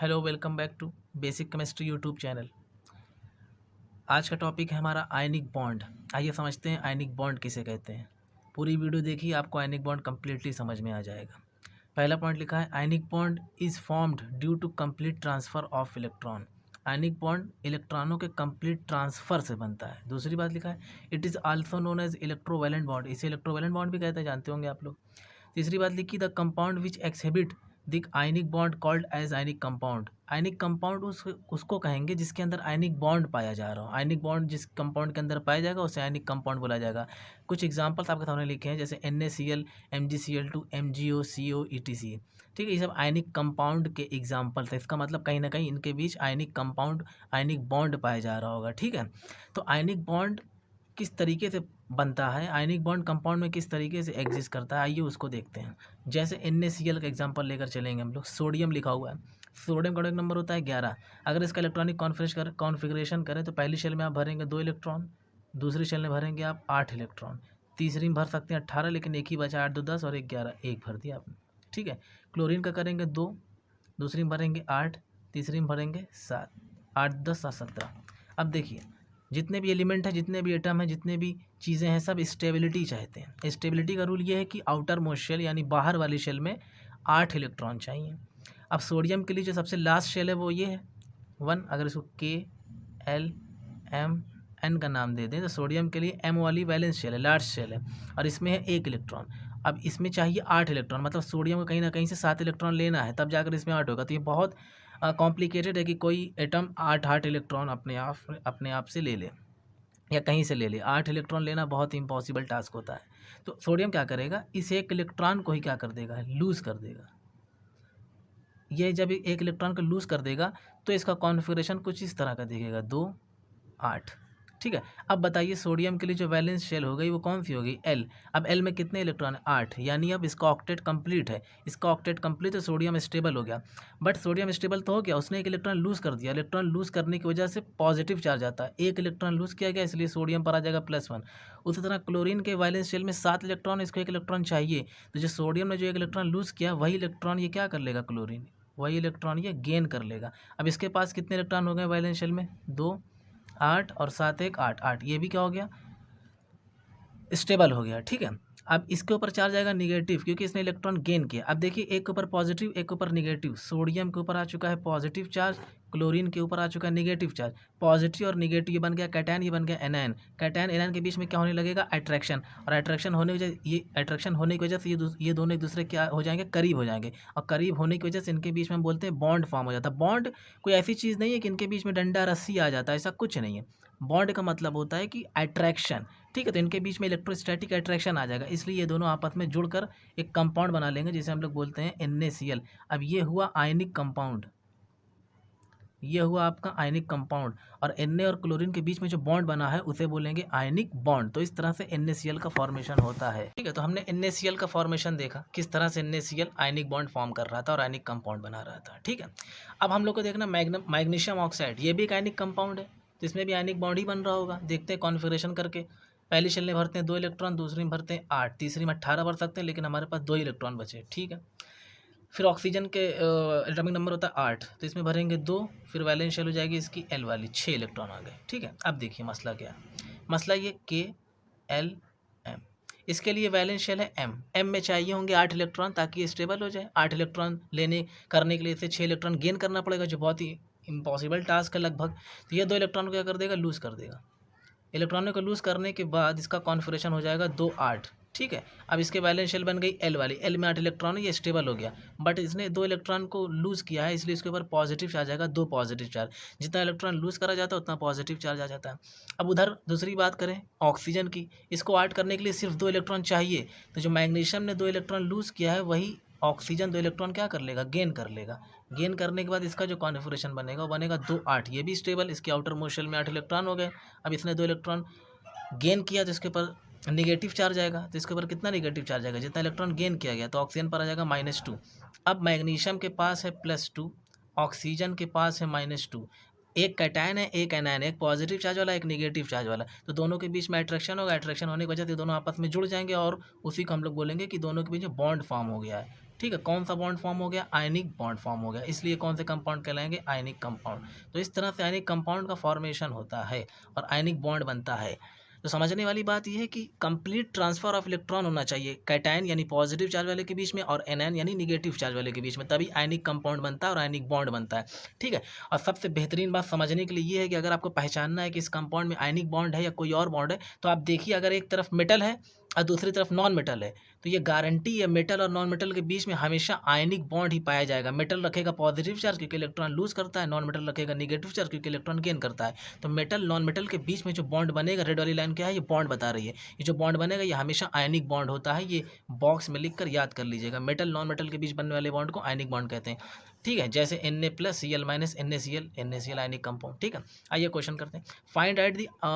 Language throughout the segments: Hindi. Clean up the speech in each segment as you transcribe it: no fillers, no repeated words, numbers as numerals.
Hello, welcome back to basic chemistry YouTube channel. आज का टॉपिक है हमारा आयनिक बॉन्ड। आइए समझते हैं आयनिक बॉन्ड किसे कहते हैं। पूरी वीडियो देखिए, आपको आयनिक बॉन्ड कम्प्लीटली समझ में आ जाएगा। पहला पॉइंट लिखा है ionic bond is formed due to complete transfer of electron. Ionic bond इलेक्ट्रॉनों के कंप्लीट ट्रांसफ़र से बनता है। दूसरी बात लिखा है it is also known as electrovalent bond. इसे इलेक्ट्रोवैलेंट बॉन्ड भी कहते हैं, जानते होंगे आप लोग। तीसरी बात लिखी the compound which exhibit the ionic bond called as ionic compound. Ionic compound उसको कहेंगे जिसके अंदर आयनिक बॉन्ड पाया जा रहा हो। आयनिक बॉन्ड जिस कंपाउंड के अंदर पाया जाएगा उसे आयनिक कंपाउंड बोला जाएगा। कुछ एग्जांपल्स आपके सामने लिखे हैं, जैसे NaCl, MgCl2, MgO, CO, ETC। ठीक है, ये सब आयनिक कंपाउंड के एग्जाम्पल्स है। इसका मतलब कहीं ना कहीं इनके बीच आयनिक कंपाउंड, आयनिक बॉन्ड पाया जा रहा होगा। ठीक है, तो आयनिक बॉन्ड किस तरीके से बनता है, आयनिक बॉन्ड कंपाउंड में किस तरीके से एग्जिस्ट करता है, आइए उसको देखते हैं। जैसे NaCl का एग्जांपल लेकर चलेंगे हम लोग। सोडियम लिखा हुआ है, सोडियम का अटॉमिक नंबर होता है 11। अगर इसका इलेक्ट्रॉनिक कॉन्फ़िगरेशन करें तो पहली शेल में आप भरेंगे 2 इलेक्ट्रॉन, दूसरी शेल में भरेंगे आप 8 इलेक्ट्रॉन, तीसरी में भर सकते हैं 18, लेकिन एक ही बचा, 8 2 10 और 1 11, एक भर दिया आपने। ठीक है, क्लोरीन का करेंगे 2, दूसरी में भरेंगे 8, तीसरी में भरेंगे 7, 8 10 7 17। अब देखिए, जितने भी एलिमेंट हैं, जितने भी एटम हैं, जितने भी चीज़ें हैं, सब स्टेबिलिटी चाहते हैं। स्टेबिलिटी का रूल ये है कि आउटर मोस्ट शेल यानी बाहर वाली शेल में 8 इलेक्ट्रॉन चाहिए। अब सोडियम के लिए जो सबसे लास्ट शेल है वो ये है 1। अगर इसको KLMN का नाम दे दें तो सोडियम के लिए M वाली वैलेंस शेल है, लास्ट शेल है, और इसमें है 1 इलेक्ट्रॉन। अब इसमें चाहिए 8 इलेक्ट्रॉन, मतलब सोडियम को कहीं ना कहीं से 7 इलेक्ट्रॉन लेना है, तब जाकर इसमें 8 होगा। तो ये बहुत कॉम्प्लिकेटेड है कि कोई एटम 8 इलेक्ट्रॉन अपने आप से ले ले या कहीं से ले ले। 8 इलेक्ट्रॉन लेना बहुत इम्पॉसिबल टास्क होता है। तो सोडियम क्या करेगा, इस 1 इलेक्ट्रॉन को ही क्या कर देगा, लूज़ कर देगा। ये जब 1 इलेक्ट्रॉन को लूज़ कर देगा तो इसका कॉन्फ़िगरेशन कुछ इस तरह का दिखेगा, 2 8। ठीक है, अब बताइए सोडियम के लिए जो वैलेंस शेल हो गई वो कौन सी हो गई, L। अब L में कितने इलेक्ट्रॉन है, 8, यानी अब इसका ऑक्टेट कंप्लीट है। इसका ऑक्टेट कंप्लीट है, सोडियम स्टेबल हो गया। बट सोडियम स्टेबल तो हो गया, उसने 1 इलेक्ट्रॉन लूज़ कर दिया। इलेक्ट्रॉन लूज़ करने की वजह से पॉजिटिव चार्ज आता है, 1 इलेक्ट्रॉन लूज़ किया गया, इसलिए सोडियम पर आ जाएगा +1। उसी तरह क्लोरीन के वैलेंस शेल में 7 इलेक्ट्रॉन, इसको 1 इलेक्ट्रॉन चाहिए, तो जो सोडियम ने जो 1 इलेक्ट्रॉन लूज़ किया वही इलेक्ट्रॉन ये क्या कर लेगा, क्लोरीन वही इलेक्ट्रॉन ये गेन कर लेगा। अब इसके पास कितने इलेक्ट्रॉन हो गए वैलेंस शेल में, 2 8 और 7 1 8 8, ये भी क्या हो गया, स्टेबल हो गया। ठीक है, अब इसके ऊपर चार्ज आएगा निगेटिव, क्योंकि इसने इलेक्ट्रॉन गेन किया। अब देखिए, एक के ऊपर पॉजिटिव, एक के ऊपर निगेटिव। सोडियम के ऊपर आ चुका है पॉजिटिव चार्ज, क्लोरीन के ऊपर आ चुका है निगेटिव चार्ज। पॉजिटिव और निगेटिव ये बन गया कैटायन, ये बन गया एनायन। कैटायन एनायन के बीच में क्या होने लगेगा, अट्रैक्शन, और अट्रैक्शन होने की वजह, ये अट्रैक्शन होने की वजह से ये दोनों एक दूसरे क्या हो जाएंगे, करीब हो जाएंगे, और करीब होने की वजह से इनके बीच में हम बोलते हैं बॉन्ड फॉर्म हो जाता है। बॉन्ड कोई ऐसी चीज़ नहीं है कि इनके बीच में डंडा रस्सी आ जाता है, ऐसा कुछ नहीं है। बॉन्ड का मतलब होता है कि अट्रैक्शन। ठीक है, तो इनके बीच में इलेक्ट्रोस्टैटिक अट्रैक्शन आ जाएगा, इसलिए ये दोनों आपस में जुड़कर एक कंपाउंड बना लेंगे जिसे हम लोग बोलते हैं NaCl। अब ये हुआ आयनिक कंपाउंड, ये हुआ आपका आयनिक कंपाउंड, और Na और क्लोरीन के बीच में जो बॉन्ड बना है उसे बोलेंगे आयनिक बॉन्ड। तो इस तरह से NaCl का फॉर्मेशन होता है। ठीक है, तो हमने NaCl का फॉर्मेशन देखा, किस तरह से NaCl आयनिक बॉन्ड फॉर्म कर रहा था और आयनिक कंपाउंड बना रहा था। ठीक है, अब हम लोग को देखना मैग्नीशियम ऑक्साइड, ये भी एक आयनिक कंपाउंड है, तो इसमें भी आयनिक बॉन्ड ही बन रहा होगा। देखते हैं कॉन्फ़िगरेशन करके। पहली शेल में भरते हैं 2 इलेक्ट्रॉन, दूसरी में भरते हैं 8, तीसरी में 18 भर सकते हैं, लेकिन हमारे पास 2 इलेक्ट्रॉन बचे। ठीक है, फिर ऑक्सीजन के एटॉमिक नंबर होता है 8, तो इसमें भरेंगे 2, फिर वैलेंस शेल हो जाएगी इसकी L वाली, 6 इलेक्ट्रॉन आ गए। ठीक है, अब देखिए मसला क्या है, मसला ये KLM, इसके लिए वैलेंस शेल है M में चाहिए होंगे 8 इलेक्ट्रॉन ताकि ये स्टेबल हो जाए। 8 इलेक्ट्रॉन करने के लिए इसे 6 इलेक्ट्रॉन गेन करना पड़ेगा, जो बहुत ही इम्पॉसिबल टास्क है लगभग। तो ये 2 इलेक्ट्रॉन को क्या कर देगा, लूज़ कर देगा। इलेक्ट्रॉनों को लूज़ करने के बाद इसका कॉन्फ़िगरेशन हो जाएगा 2 8। ठीक है, अब इसके वैलेंस शेल बन गई L वाली, L में 8 इलेक्ट्रॉन है, ये स्टेबल हो गया, बट इसने 2 इलेक्ट्रॉन को लूज़ किया है, इसलिए इसके ऊपर पॉजिटिव चार्ज आएगा, 2 पॉजिटिव चार्ज। जितना इलेक्ट्रॉन लूज़ करा जाता है उतना पॉजिटिव चार्ज आ जाता है। अब उधर दूसरी बात करें ऑक्सीजन की, इसको ऐड करने के लिए सिर्फ 2 इलेक्ट्रॉन चाहिए, तो जो मैग्नीशियम ने 2 इलेक्ट्रॉन लूज़ किया है वही ऑक्सीजन 2 इलेक्ट्रॉन क्या कर लेगा, गेन कर लेगा। गेन करने के बाद इसका जो कॉन्फ़िगरेशन बनेगा वो बनेगा 2 8, ये भी स्टेबल, इसके आउटर मोस्ट शेल में 8 इलेक्ट्रॉन हो गए। अब इसने 2 इलेक्ट्रॉन गेन किया तो इसके ऊपर निगेटिव चार्ज आएगा, तो इसके ऊपर कितना निगेटिव चार्ज आएगा, जितना इलेक्ट्रॉन गेन किया गया, तो ऑक्सीजन पर आ जाएगा -2। अब मैग्नीशियम के पास है +2, ऑक्सीजन के पास है -2। एक कैटायन है, एक एनायन है, एक पॉजिटिव चार्ज वाला, एक निगेटिव चार्ज वाला, तो दोनों के बीच में अट्रैक्शन होगा। अट्रैक्शन होने की वजह से दोनों आपस में जुड़ जाएंगे और उसी को हम लोग बोलेंगे कि दोनों के बीच में बॉन्ड फॉर्म हो गया है। ठीक है, कौन सा बॉन्ड फॉर्म हो गया? आयनिक बॉन्ड फॉर्म हो गया, इसलिए कौन से कंपाउंड कहलाएंगे? Ionic compound. तो इस तरह से आयनिक कंपाउंड का फॉर्मेशन होता है और आयनिक बॉन्ड बनता है। तो समझने वाली बात यह है कि कंप्लीट ट्रांसफर ऑफ इलेक्ट्रॉन होना चाहिए कैटायन यानी पॉजिटिव चार्ज वाले के बीच में और एनायन यानी निगेटिव चार्ज वाले के बीच में, तभी आयनिक कंपाउंड बनता है और आयनिक बॉन्ड बनता है। ठीक है, और सबसे बेहतरीन बात समझने के लिए ये है कि अगर आपको पहचानना है कि इस कंपाउंड में आयनिक बॉन्ड है या कोई और बॉन्ड है, तो आप देखिए अगर एक तरफ मेटल है और दूसरी तरफ नॉन मेटल है, तो ये गारंटी है मेटल और नॉन मेटल के बीच में हमेशा आयनिक बॉन्ड ही पाया जाएगा। मेटल रखेगा पॉजिटिव चार्ज क्योंकि इलेक्ट्रॉन लूज करता है, नॉन मेटल रखेगा निगेटिव चार्ज क्योंकि इलेक्ट्रॉन गेन करता है। तो मेटल नॉन मेटल के बीच में जो बॉन्ड बनेगा, रेड वाली लाइन क्या है? ये बॉन्ड बता रही है। ये जो बॉन्ड बनेगा ये हमेशा आयनिक बॉन्ड होता है। ये बॉक्स में लिख कर याद कर लीजिएगा, मेटल नॉन मेटल के बीच बनने वाले बॉन्ड को आयनिक बॉन्ड कहते हैं। ठीक है, जैसे Na+Cl- NaCl आयनिक कंपाउंड। ठीक है, आइए क्वेश्चन करते हैं।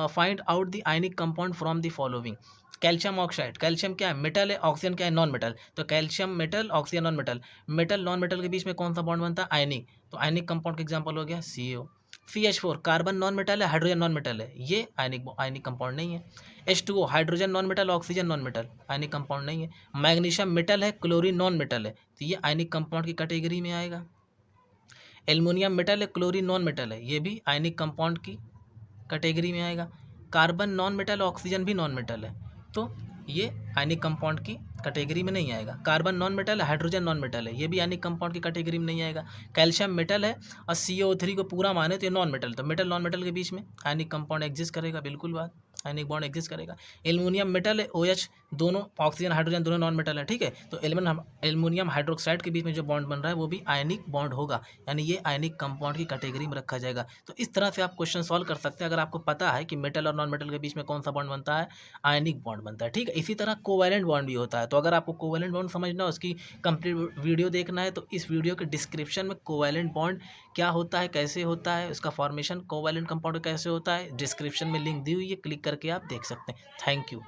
Find out the ionic compound from the following. Calcium oxide, calcium क्या है? मेटल है, ऑक्सीजन क्या है? Non metal. तो calcium metal, oxygen non metal. Metal non metal के बीच में कौन सा बॉन्ड बनता है? आयनिक। तो आयनिक कंपाउंड का एग्जांपल हो गया CO। CH4 carbon non metal है, हाइड्रोजन नॉन मेटल है, ये आयनिक कंपाउंड नहीं है। H2O hydrogen non metal, oxygen non metal, ionic compound नहीं है। मैग्नीशियम मेटल है, क्लोरीन नॉन मेटल है, तो ये आयनिक कंपाउंड की कैटेगरी में आएगा। एल्युमिनियम मेटल है, क्लोरीन नॉन मेटल है, ये भी आयनिक कंपाउंड की कैटेगरी में आएगा। कार्बन नॉन मेटल, ऑक्सीजन भी नॉन मेटल है, तो ये आयनिक कंपाउंड की कैटेगरी में नहीं आएगा। कार्बन नॉन मेटल है, हाइड्रोजन नॉन मेटल है, ये भी आयनिक कंपाउंड की कैटेगरी में नहीं आएगा। कैल्शियम मेटल है और CO3 को पूरा माने तो ये नॉन मेटल, तो मेटल नॉन मेटल के बीच में आयनिक कंपाउंड एग्जिस्ट करेगा, बिल्कुल बात, आयनिक बॉन्ड एग्जिस्ट करेगा। एल्युमिनियम मेटल है, OH, दोनों ऑक्सीजन हाइड्रोजन दोनों नॉन मेटल है। ठीक है, तो एल्युमिनियम हाइड्रोक्साइड के बीच में जो बॉन्ड बन रहा है वो भी आयनिक बॉन्ड होगा, यानी ये आयनिक कंपाउंड की कैटेगरी में रखा जाएगा। तो इस तरह से आप क्वेश्चन सॉल्व कर सकते हैं अगर आपको पता है कि मेटल और नॉन मेटल के बीच में कौन सा बॉन्ड बनता है? आयनिक बॉन्ड बनता है। ठीक है, इसी तरह कोवैलेंट बॉन्ड भी होता है। तो अगर आपको कोवैलेंट बॉन्ड समझना है, उसकी कंप्लीट वीडियो देखना है, तो इस वीडियो के डिस्क्रिप्शन में कोवैलेंट बॉन्ड क्या होता है, कैसे होता है, उसका फॉर्मेशन कोवैलेंट कंपाउंड कैसे होता है, डिस्क्रिप्शन में लिंक दी हुई है, क्लिक करके आप देख सकते हैं। Thank you.